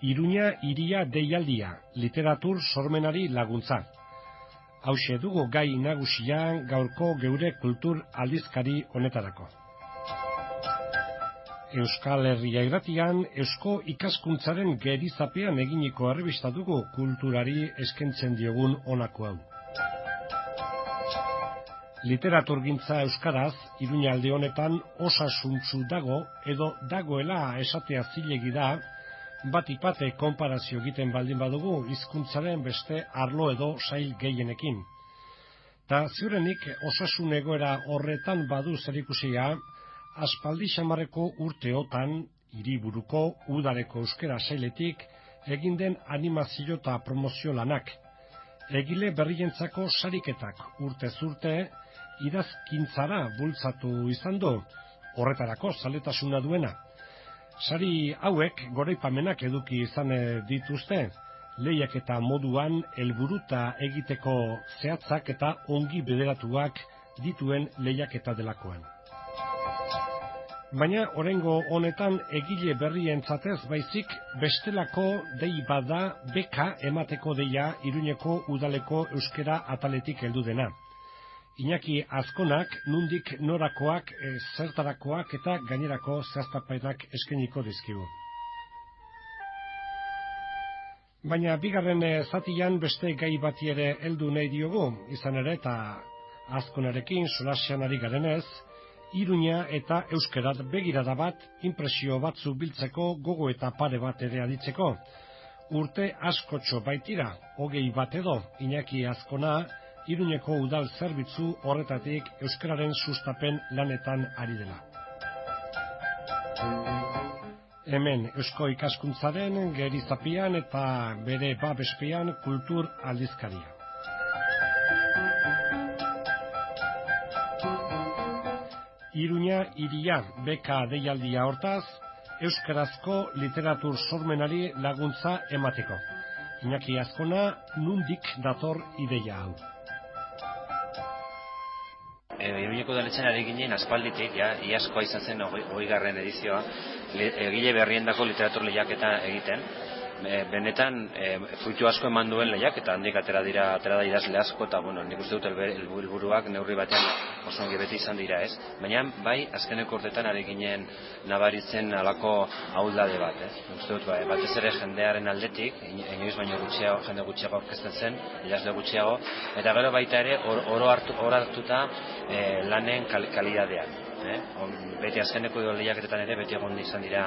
Iruña hiria deialdia, literatur sormenari laguntza. Hauxe dugu gai nagusian gaurko geure kultur aldizkari honetarako. Euskal Herria irratian, eusko ikaskuntzaren gerizapean eginiko errebista dugu kulturari eskaintzen diogun honako hau. Literaturgintza euskaraz, Iruñalde honetan osasuntsu dago edo dagoela esatea zilegi da, batik-bate konparazio egiten baldin badugu hizkuntzaren beste arlo edo sail gehienekin. Ta ziurenik osasun egoera horretan badu zerikusia, aspaldi xamarreko urteotan, hiriburuko udareko euskera sailetik egin den animazio eta promozio lanak. Egile berrientzako sariketak urtez urte, idazkintzara bultzatu izan du, horretarako zaletasuna duena. Sari hauek goraipamenak eduki izan dituzte, lehiak eta moduan helburuta egiteko zehatzak eta ongi bideratuak dituen lehiak eta delakoan. Baina oraingo honetan egile berrientzatez baizik bestelako dei bada beka emateko deia Iruñeko udaleko euskera ataletik heldu dena. Iñaki Azkonak nundik norakoak, zertarakoak eta gainerako zehaztapenak eskainiko dizkigu. Baina bigarren zatian beste gai bati ere heldu nahi diogu, izan ere eta Azkonarekin solasean ari garenez, Iruña eta euskerat begirada bat, inpresio batzu biltzeko gogo eta pare bat ere aditzeko. Urte askotxo baitira, 20 bat edo, Iñaki Azkona, Iruñeko udal zerbitzu horretatik euskararen sustapen lanetan ari dela. Hemen eusko ikaskuntzaren gerizapian eta bere babespean kultur aldizkaria. Iruña hiria beka deialdia hortaz, euskarazko literatur sormenari laguntza emateko. Iñaki Azkona nundik dator ideia hau. Iruñeko udaletxean ari ginen aspalditik, iazkoa izan zen 20. edizioa, egile berriendako literatur lehiaketa egiten. Benetan fruitu asko eman duen lehiak eta handik atera da idazle asko eta nik uste dut helburuak neurri batean oso ongi beti izan dira, ez? Baina bai azkeneko urtetan ari ginen nabaritzen alako ahuldade bat, ez? Uste dut batez ere jendearen aldetik, inoiz baino jende gutxiago aurkezten zen, idazle gutxiago, eta gero baita ere oro hartuta lanen kalidadean. Beti azkeneko lehiaketetan ere beti egon izan dira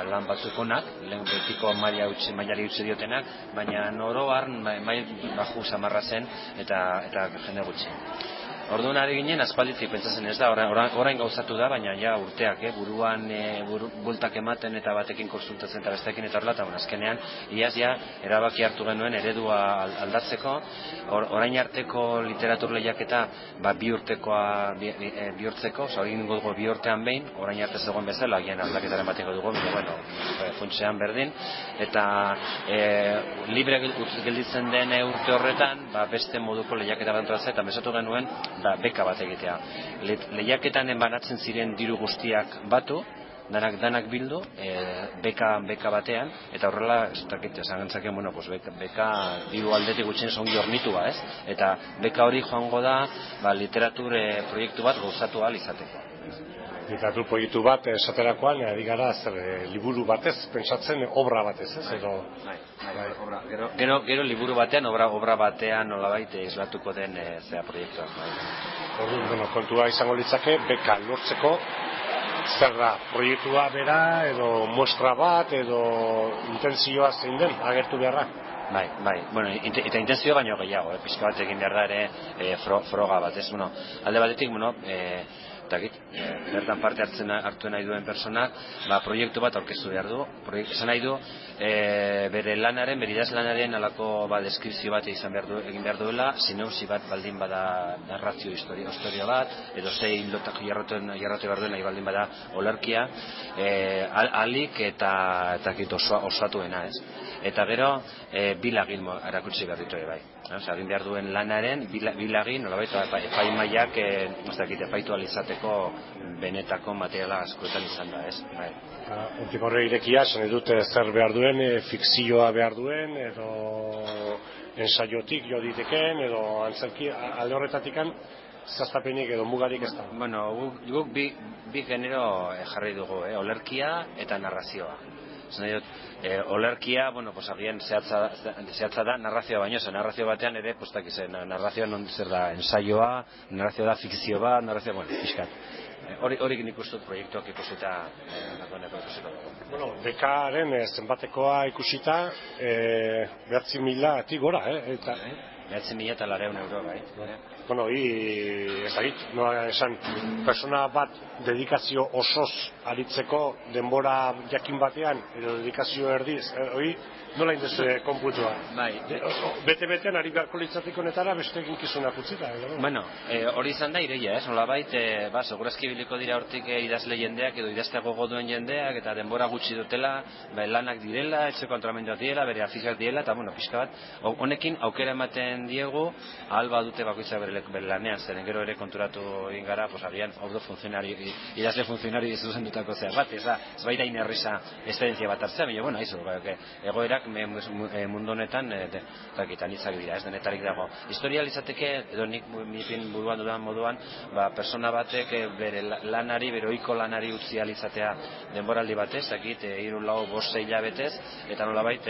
lan batzuk onak, betiko mailari utzi diotenak, baina oro har mail baju samarra zen eta jende gutxi. Orduan ari ginen aspalditik pentsatzen ez da, orain gauzatu da, baina ja urteak, buruan bultak ematen eta batekin konsultatzen eta bestekin eta horrela, eta azkenean iaz erabaki hartu genuen eredua aldatzeko, orain arteko literatur lehiaketa bi urtekoa bihurtzeko, egin dugu 2 urtean behin, orain arte zegoen bezala, agian aldaketaren bateko dugu, funtsean berdin, eta libre gelditzen den urte horretan, beste moduko lehiaketa bat antolatzea, eta mesatu genuen beka bat egitea. Lehiaketan banatzen ziren diru guztiak batu, danak bildu, beka batean, eta horrela, esan gantzaken, beka diru aldetik gutxien ongi hornitua, ez? Eta beka hori joango da, literatur proiektu bat gauzatu ahal izateko. Literatur proiektu bat esaterakoan, ari gara liburu batez, pentsatzen obra batez, ez? Gero liburu batean, obra batean nolabait islatuko den proiektua. Orduan, kontua izango litzake, beka lortzeko, zer da, proiektua bera, edo muestra bat, edo intentzioa zein den, agertu beharra? Bai, eta intentzio baino gehiago, pixka bat egin behar da ere froga bat, ez? Alde batetik, bertan parte hartu nahi duen personak, proiektu bat aurkeztu behar du, esan nahi du, bere idaz lanaren alako deskripzio bat egin behar duela, sinopsi bat baldin bada narrazio historia bat, edo zein lotak jarratu behar duen nahi baldin bada olerkia, alik eta osatuena, ez? Eta gero, bilagilmo erakutsi behar ditu bai. egin behar duen lanaren bilagi nolabait epaimaiak epaitu alizateko benetako materiala askoetan izan da, ez? Hortik horre irekia, zen dute zer behar duen, fikzioa behar duen, edo ensaiotik jo diteken, edo antzerki alde horretatikan, zaztapenik edo mugarik ez da. Bueno, guk bi genero jarri dugu, olerkia eta narrazioa. Olerkia, agian zehatza da narrazioa baino, narrazio batean ere, narrazioa non zer da ensaioa, narrazioa da fikzio bat, narrazioa, pixkat. Horik nik uste dut proiektuak ikusita Bekaren zenbatekoa ikusita 9.000 gora, eta 9.400 euro, bai. Ez dakit, nola esan, persona bat dedikazio osoz aritzeko denbora jakin batean, edo dedikazio erdiz, hori nola indezu konputua? Bai. Bete-betean ari beharko litzatiko honetara beste eginkizunak utzita. Hori izan da ireia, nolabait, segurazki biliko dira hortik idazle jendeak edo idaztea gogo duen jendeak, eta denbora gutxi dutela, lanak direla, etxeko antolamenduak direla, bere afizioak direla, eta pixka bat, honekin aukera ematen diegu, ahal badute bakoitza bere lanean, zeren gero ere konturatu egin gara, agian idazle funtzionari zuzendutako zea bat, ez baita inerriza esperientzia bat hartzea, baina, egoerak mundu honetan anitzak dira, ez denetarik dago. Historia izateke, edo nik buruan dudan moduan, persona batek bere lanari, bere ohiko lanari utzi alizatea denboraldi batez, 3, 4, 5, 6 hilabetez, eta nolabait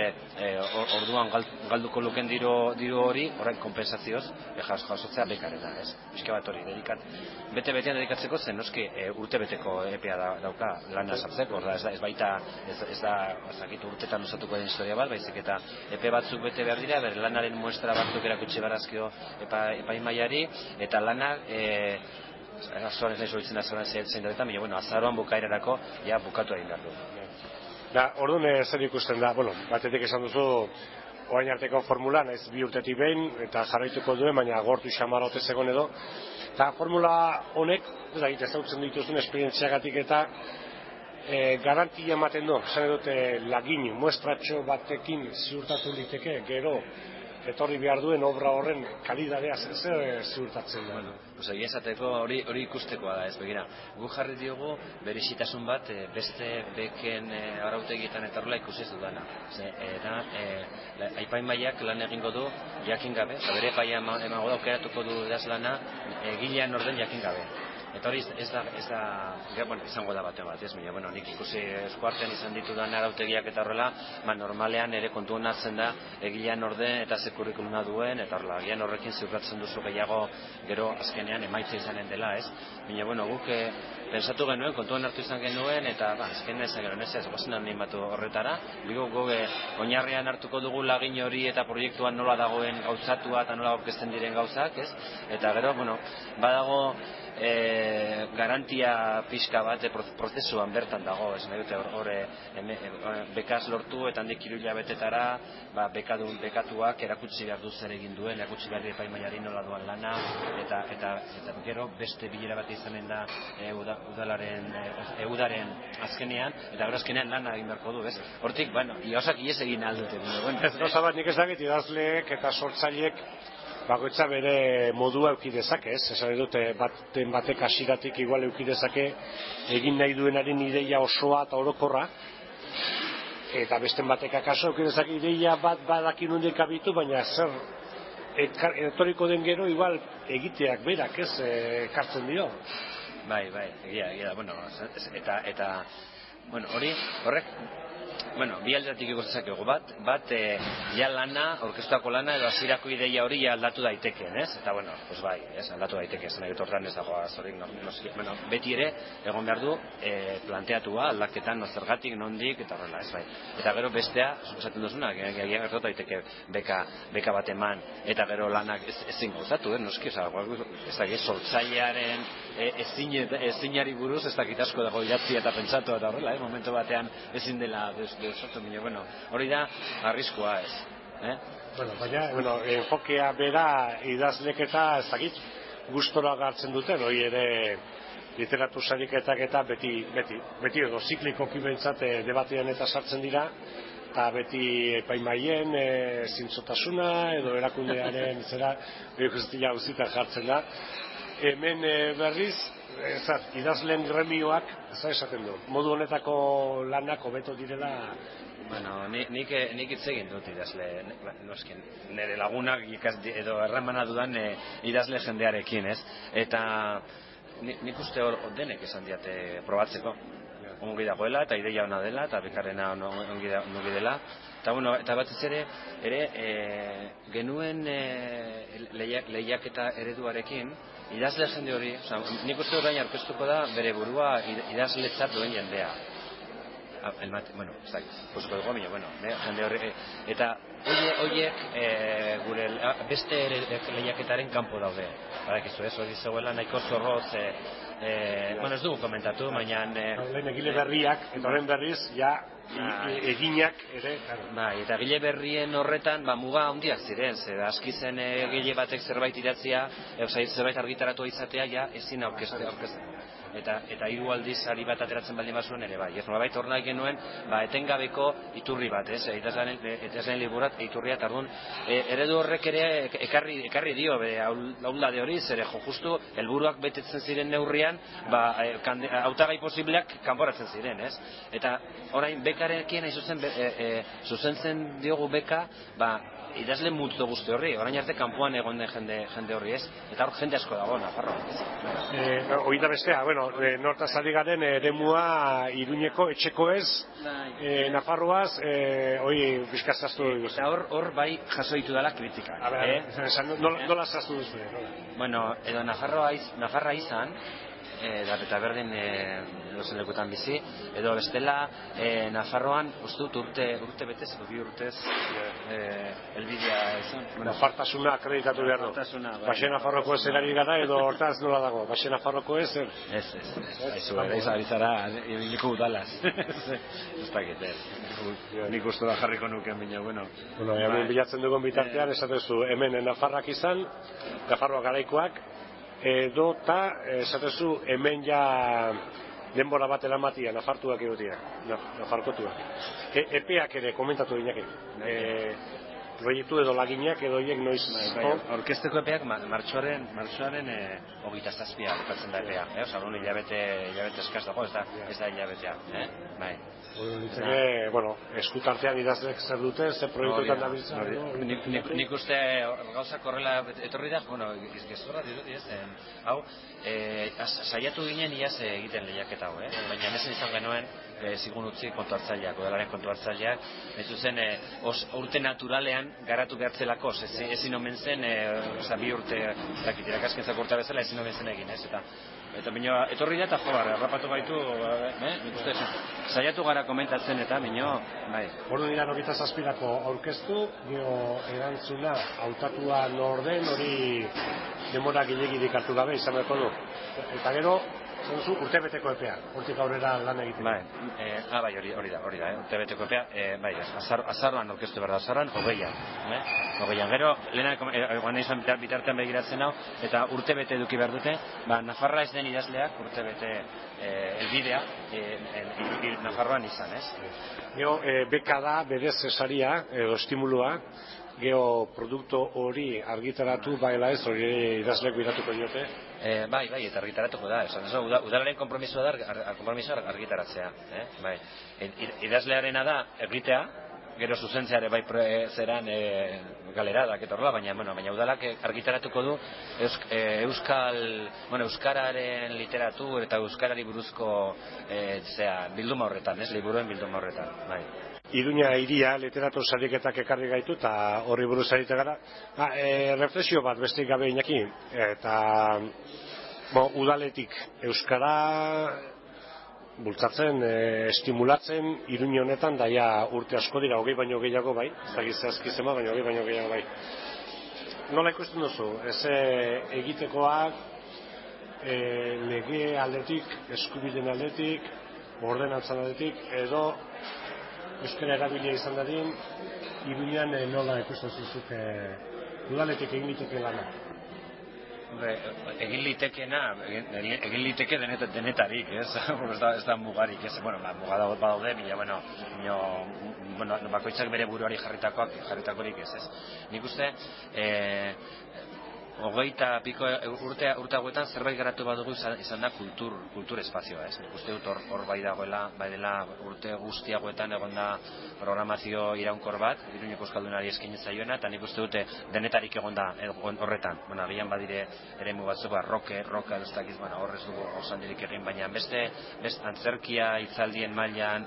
orduan galduko luken diru hori, orain kompensazioz, jasotzea bekarena, ez? Pixka bat hori, bete-betean dedikatzeko zen, noski urtebeteko epea dauka lana sartzeko, ez baita, ez da, urtetan osatuko den historia bat, baizik eta epe batzuk bete behar dira, bere lanaren muestra batzuk erakutsi barazkio epaimaiari, eta lanak azoran ez nahi zoritzen azoran zein daretan, baina azaroan bukaerarako bukatu egin behar du. Orduan zer ikusten da, batetik esan duzu orain arteko formula, naiz 2 urtetik behin, eta jarraituko duen, baina gortu xamarote zegoen edo, eta formula honek, ezagutzen dituzun esperientziagatik eta garantia ematen du, esan dute lagin, muestratxo batekin ziurtatu liteke, gero etorri behar duen obra horren kalidadea zer ziurtatzen da. Egia esateko hori ikustekoa da, ez begira. Gu jarri diogu berezitasun bat beste beken arautegietan eta horrela ikusi ez dudana. Aipaimaiak lan egingo du jakin gabe, bere epaia emago da aukeratuko du idazlana egilean orden jakin gabe. Eta hori ez da, izango da baten bat, ez baina, nik ikusi eskuartean izan ditudan arautegiak eta horrela, normalean ere kontuan hartzen da egilean orden eta ze kurrikuluma duen, eta horrela, agian horrekin ziurtatzen duzu gehiago gero azkenean emaitza izanen dela, ez? Baina, guk pensatu genuen, kontuan hartu izan genuen, eta azkenean izan genuen, ez gozen animatu horretara, guk oinarrian hartuko dugu lagin hori eta proiektuan nola dagoen gauzatua eta nola aurkezten diren gauzak, ez? Eta gero, badago garantia pixka bat prozesuan bertan dago, ez nahi dute hor bekaz lortu eta handik 3 hilabetetara bekatuak erakutsi behar du zer egin duen, erakutsi behar du epaimaiari nola duan lana, eta gero beste bilera bat izanen da udaren azkenean, eta gero azkenean lana egin beharko du, ez? Hortik, iosak ies egin aldute. Ez gauza bat nik ezagit idazleek eta sortzaileek bakoitza bere modua euki dezake, ez? Esan dute batek hasieratik igual euki dezake egin nahi duenaren ideia osoa eta orokorra, eta beste batek akaso euki dezake ideia bat badakin nondik abitu, baina zer etorriko den gero igual egiteak berak, ez, ekartzen dio. Bai, egia da, eta horrek bi aldetik ikusten bat ja lana, orkestuako lana edo hasierako ideia hori aldatu daitekeen, ez? Eta aldatu daiteke, ez nahi hortan ez dago azorik, beti ere egon behar du planteatua, aldaketan zergatik, nondik, eta horrela, ez bai. Eta gero bestea, suposatzen duzuna, egia gertatu daiteke beka bat eman, eta gero lanak ezin gauzatu, noski, ez da, sortzailearen ezinari buruz, ez dakit asko dago idatzi eta pentsatu eta horrela, momentu batean ezin dela hori da arriskua, ez? Baina, enfokea bera idazlek eta ez dakit gustora gartzen duten, hori ere literatu sariketak eta beti edo ziklikoki behintzat debatean eta sartzen dira, eta beti epaimaien zintzotasuna edo erakundearen zera ikustetia auzita jartzen da. Hemen berriz, idazleen gremioak, esaten du, modu honetako lanak hobeto direla. Bueno, nik hitz egin dut idazle, nire lagunak edo erramana dudan idazle jendearekin, ez? Eta nik uste hor denek esan diate probatzeko. Ongi dagoela, eta ideia ona dela, eta bekarrena ongi dela. Eta, bueno, eta batez ere genuen lehiaketa ereduarekin, idazle jende hori, nik uste orain aurkeztuko da bere burua idazletzat duen jendea. Bueno, ez dakit, posko dugu, bueno, jende hori, eta horiek gure beste lehiaketaren kanpo daude. Badakizu ez, hori zegoela nahiko zorrotz, bueno, ez dugu komentatu, baina... Lehen egile berriak, eta horren berriz, ja, eginak ere... Bai, eta egile berrien horretan, muga handiak ziren, zer aski zen egile batek zerbait idatzia, zerbait argitaratu izatea, ja, ezin aurkezten. Eta hiru aldiz ari bat ateratzen baldin bazuen ere bai. Ez nolabait hor nahi genuen, etenkabeko iturri bat, ez? Idazleen liburat iturria, eta orduan eredu horrek ere ekarri dio ahuldade hori, zere justu helburuak betetzen ziren neurrian, hautagai posibleak kanporatzen ziren, ez? Eta orain bekarekin hain zuzentzen diogu beka, idazle multzo guzti horri, orain arte kanpoan egon den jende horri, ez? Eta hor jende asko dago, Nafarroan. Hori da bestea, bueno, nortaz ari garen eremua Iruñeko etxeko ez, Nafarroaz, hori bizka zaztu dugu. Eta hor bai jaso ditu dela kritika. Nola zaztu duzu? Bueno, edo Nafarra izan, eta berdin dozen lekutan bizi, edo bestela Nafarroan uste dut urte betez, edo 2 urtez elbidea izan. Nafartasuna akreditatu behar du. Baxe Nafarroko ez erari gara edo hortaz nola dago? Baxe Nafarroko ez? Ez. Aizu, izara ibiliko udalaz. Ez dakit, ez. Nik uste da jarriko nuken bina, bueno. Hemen bilatzen dugun bitartean, esatezu, hemen Nafarrak izan, Nafarroa garaikoak, edo eta esatezu hemen ja denbora bat eramatia, nafartuak egotia, nafarkotuak. Epeak ere komentatu dinake. Proiektu edo laginak edo hiek noiz... Orkesteko epeak martxoaren 27 bukatzen da epea. Orduan hilabete eskaz dago, ez da hilabetea. Bai. Bueno, eskutartean idazlek zer dute, zer proiektuetan dabiltza? Nik uste gauzak horrela etorri da, bueno, gezurra dirudi ez, hau, saiatu ginen iaz egiten lehiaketa hau, baina nezen izan genuen, zigun utzi kontu hartzaileak, udalaren kontu hartzaileak, ez zuzen urte naturalean garatu behartzelako, ezin omen zen, 2 urte, irakaskentzak urte bezala ezin omen zen egin, ez, eta bino, etorri da eta harrapatu gaitu, nik uste, saiatu gara komentatzen eta bino, bai. Ordu dira 27ko aurkeztu, gero erantzuna hautatua nor den, hori denbora gilegirik hartu gabe izan beharko du. Eta gero, zenzu urtebeteko epea, hortik aurrera lan egiten. Bai, hori da, urtebeteko epea, bai, azaroan orkestu behar da, azaroan, 20an, gero, lehenak izan bitartean begiratzen hau, eta urtebete eduki behar dute, Nafarra ez den idazleak urtebete elbidea Nafarroan izan, ez? Gero, beka da, berez esaria, edo estimulua, gero produktu hori argitaratu baila ez, hori idazleak biratuko diote? Bai, eta argitaratuko da. Udalaren konpromisoa argitaratzea. Idazlearena da egitea, gero zuzentzeare bai zeran galeradak eta horrela, baina udalak argitaratuko du euskararen literatur eta euskarari buruzko bilduma horretan, liburuen bilduma horretan. Iruña hiria literatur sariketak ekarri gaitu eta horri buruz egite gara. Reflexio bat besteik gabe Iñaki, eta udaletik euskara bultzatzen, estimulatzen Iruña honetan, daia urte asko dira, 20 baino gehiago bai, ez dakit zehazki zema, baina 20 baino gehiago bai. Nola ikusten duzu? Ez egitekoak lege aldetik, eskubideen aldetik, ordenantzan aldetik, edo euskara erabilia izan dadin, Iruñan nola ikusten zuzuk udaletik egin liteke lana? Egin liteke denetarik, ez? Ez da mugarik, ez? Bueno, muga badaude, bakoitzak bere buruari jarritakorik ez, ez? Nik uste, 20 piko urte hauetan zerbait garatu badugu izan da kultur espazioa, ez? Nik uste dut hor bai dela urte guzti hauetan egon da programazio iraunkor bat, Iruñeko Euskaldunari eskaini zaioena, eta nik uste dute denetarik egon da horretan. Bueno, agian badire eremu batzuk, roka edo ez dakiz, horrez dugu osandirik egin, baina beste antzerkia, hitzaldien mailan,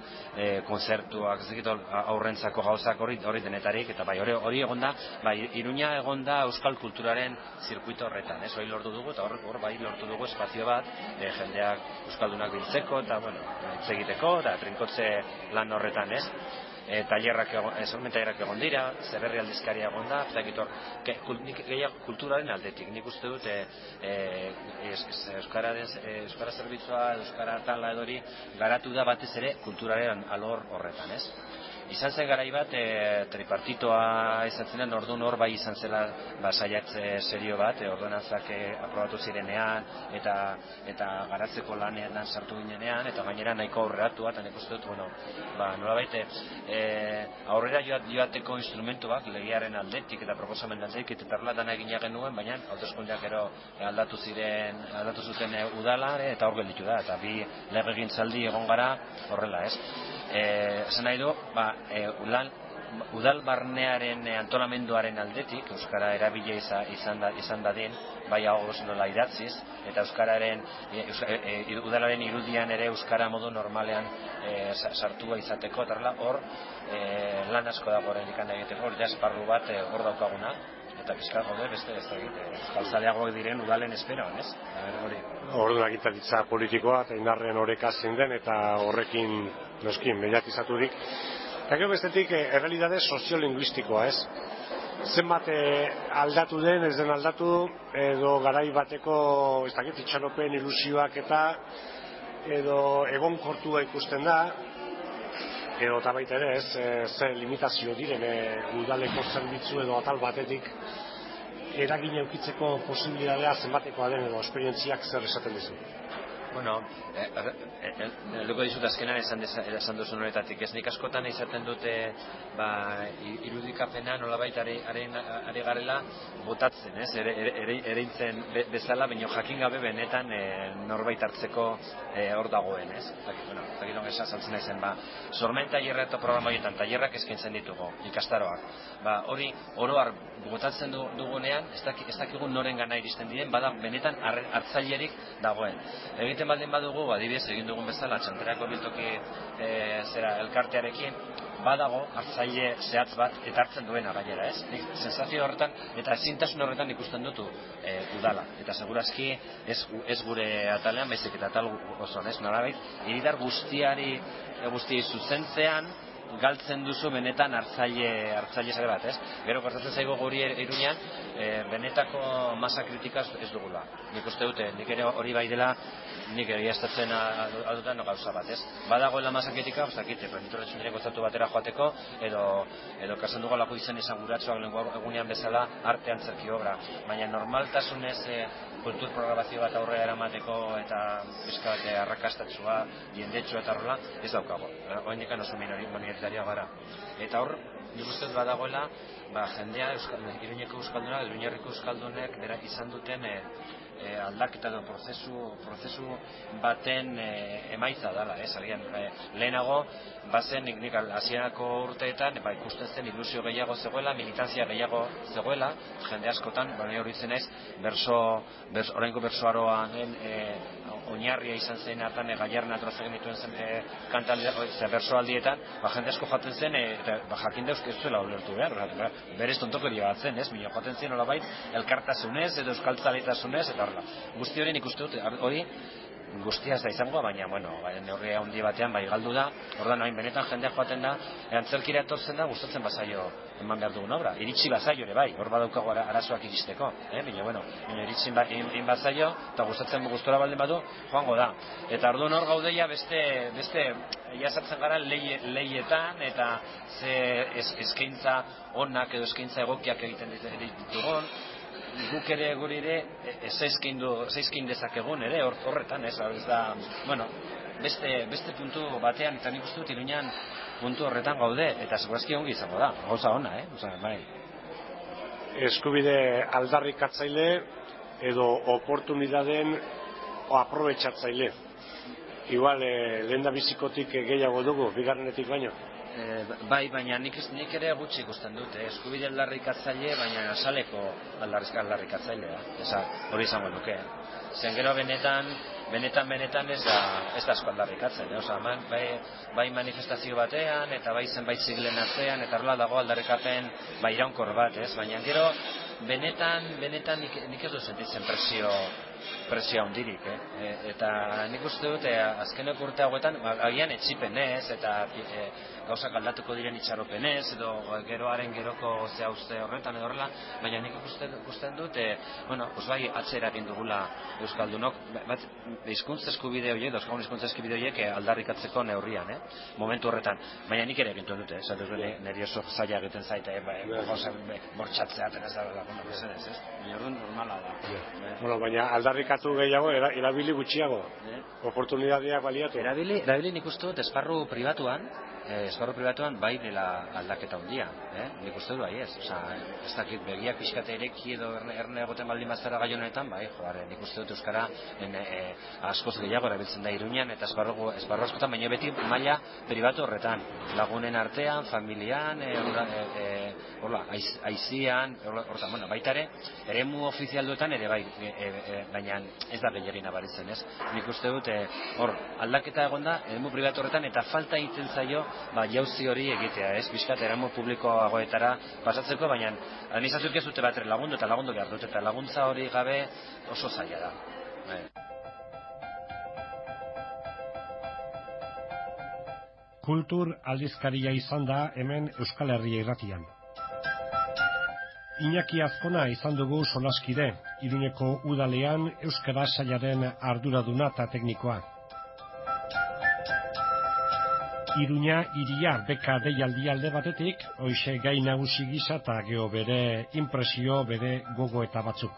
kontzertuak, ez dakit aurrentzako gauzak hori denetarik, eta bai, hori egon da, bai, Iruña egon da euskal kulturaren zirkuito horretan, ez? Hori lortu dugu, eta hor bai lortu dugu espazio bat, jendeak euskaldunak biltzeko, eta, hitz egiteko, eta trinkotze lan horretan, ez? Tailerrak egon dira, Zeberri aldizkaria egon da, gehiago kulturaren aldetik. Nik uste dut euskara zerbitzua, euskara tala edori garatu da batez ere kulturaren alor horretan, ez? Izan zen garai bat, tripartitoa izatzen den, orduan hor bai izan zela saiatze serio bat, ordenantzak aprobatu zirenean, eta garatzeko lanean sartu ginenean, eta gainera nahiko aurreratua, eta nik uste dut, nolabait, aurrera joateko instrumentuak, legiaren aldetik eta proposamen aldetik, eta tarlatan egina genuen, baina hauteskundeak gero aldatu zuten udala, eta hor gelditu da, eta bi legegintzaldi egon gara horrela, ez? Esan nahi du, udal barnearen antolamenduaren aldetik, euskara erabile izan dadin, bai hau nola idatziz, eta euskararen, udalaren irudian ere euskara modu normalean sartua izateko, eta hor lan asko dago horren ikan egiteko, hori da esparru bat hor daukaguna, eta pizkar gaude beste ez egite, euskaltzaleagoak diren udalen esperoan, ez? Orduan agintzaritza politikoa eta indarren oreka zein den, eta horrekin noskin mediatizaturik. Eta gero bestetik, errealitate soziolinguistikoa, ez? Zenbat aldatu den, ez den aldatu, edo garai bateko, ez dakit, itxaropen ilusioak edo egonkortua ikusten da, edo eta baita ere, ze limitazio diren udaleko zerbitzu edo atal batetik eragin eukitzeko posibilitatea zenbatekoa den edo esperientziak zer esaten dizu? Bueno, helduko dizut azkenan esan duzun horretatik. Ez nik askotan izaten dute irudikapena nolabait ari garela botatzen, ez? Ereintzen bezala, baina jakin gabe benetan norbait hartzeko hor dagoen, ez? Zakit onge esaltzen naizen, sormen tailerra eta programa horietan tailerrak eskaintzen ditugu, ikastaroak. Hori oroar botatzen dugunean, ez dakigun noren gana iristen diren, bada benetan hartzailerik dagoen. Egiten baldin badugu, adibidez egin dugun bezala, Txanterako biltoki elkartearekin, badago hartzaile zehatz bat eta hartzen duena gainera, ez? Nik sensazio horretan eta ezintasun horretan ikusten dutu udala. Eta segurazki ez gure atalean, baizik eta atal osoan, ez? Nolabait, hiritar guzti zuzentzean galtzen duzu benetan hartzaile sare bat, ez? Gero gertatzen zaigu guri Iruñan, benetako masa kritikaz ez dugula. Nik uste dute, nik ere hori bai dela, nik egiaztatzen adutan gauza bat, ez? Badagoela masa kritika, zakite, Benitoretxun direko zatu batera joateko, edo kasan dugalako izen esanguratsuak lengua egunean bezala arte antzerki obra. Baina normaltasunez kultur programazio bat aurrera eramateko eta pizkat arrakastatsua, jendetsua eta horrela, ez daukago. Oraindik oso minoritarioa gara. Eta hor, nik uste dut badagoela, jendea Iruñeko euskaldunak, Iruñerriko euskaldunek izan duten aldaketa edo prozesu baten emaitza dela, ez? Lehenago, bazen nik hasierako urteetan ikusten zen ilusio gehiago zegoela, militantzia gehiago zegoela, jende askotan, hori zen ez, oraingo bersoaroan oinarria izan zen hartan Gaiarna troze genituen zen bersoaldietan, jende asko jaten zen, jakin dauzk ez zuela ulertu behar, berez tontokeria bat zen, ez? Bino jaten zen olabait elkartasunez edo euskaltzaletasunez, eta horrela. Guzti hori nik uste dut, hori guztia ez da izangoa, baina, neurri handi batean galdu da, ordan hain benetan jendeak joaten da, antzerkira etortzen da, gustatzen bazaio eman behar dugun obra, iritsi bazaio ere bai, hor badaukago arazoak iristeko, baina iritsi bazaio, eta gustatzen gustora baldin badu, joango da. Eta orduan hor gaudeia beste jasatzen gara lehietan, eta ze eskaintza onak edo eskaintza egokiak egiten ditugun, guk ere guri ere zeizkin dezakegun ere horretan, ez da, bueno, beste puntu batean, eta nik uste dut Iruñan puntu horretan gaude, eta segurazki ongi izango da, gauza ona, bai. Eskubide aldarrikatzaile edo oportunidaden aprobetxatzaile. Igual, lehen da bizikotik gehiago dugu, bigarrenetik baino. Bai, baina nik ere gutxi ikusten dut, eskubide aldarrikatzaile, baina asaleko aldarrikatzailea, hori izango nuke. Zen gero benetan ez da asko aldarrikatzen, bai manifestazio batean, eta bai zenbait siglen atzean, eta horrela dago aldarrikapen iraunkor bat, baina gero benetan nik ez du sentitzen presio handirik, eta nik uste dut azkeneko urte hauetan agian etsipenez eta gauzak aldatuko diren itxaropenez edo geroaren geroko zehauste horretan edo horrela, baina nik ikusten dut bai atzera egin dugula euskaldunok hizkuntza eskubide horiek, dauzkagun hizkuntza eskubide horiek aldarrikatzeko neurrian, momentu horretan, baina nik ere egiten dute, niri oso zaila egiten zaite bortxatzea eta ez da, baina orduan normala da. Baina aldarrikatu gehiago, erabili gutxiago, oportunidadeak baliatu. Erabili nik uste dut esparru pribatuan bai dela aldaketa handia, nik uste dut bai ez dakit begiak pixkate ireki edo erne egoten baldin bazara gai honetan, bai, nik uste dut euskara askoz gehiago erabiltzen da Iruñan eta esparru askotan, baina beti maila pribatu horretan, lagunen artean, familian, aizian, horretan, baita ere, eremu ofizialduetan ere bai, baina ez da gehiagin nabaritzen, ez? Nik uste dut, aldaketa egonda, eremu pribatu horretan, eta falta egiten zaio, jauzi hori egitea, ez? Bizkat, eremu publikoagoetara pasatzeko, baina administrazioak ez dute bat lagundu eta lagundu behar dut, eta laguntza hori gabe oso zaila da. Kultur aldizkaria izan da hemen Euskal Herria irratian. Iñaki Azkona izan dugu solaskide, Iruñeko udalean euskara sailaren arduraduna eta teknikoa. Iruña hiria beka deialdi alde batetik, hoxe gai nagusi gisa eta geho bere impresio, bere gogoeta batzuk.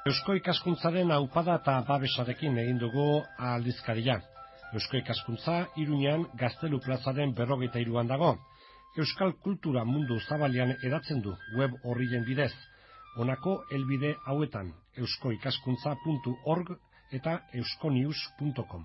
Eusko ikaskuntzaren aupada eta babesarekin egin dugu aldizkaria. Eusko ikaskuntza Iruñan Gaztelu plazaren 43an dago. Euskal kultura mundu zabalean edatzen du web horrien bidez. Honako helbide hauetan euskoikaskuntza.org eta euskonius.com.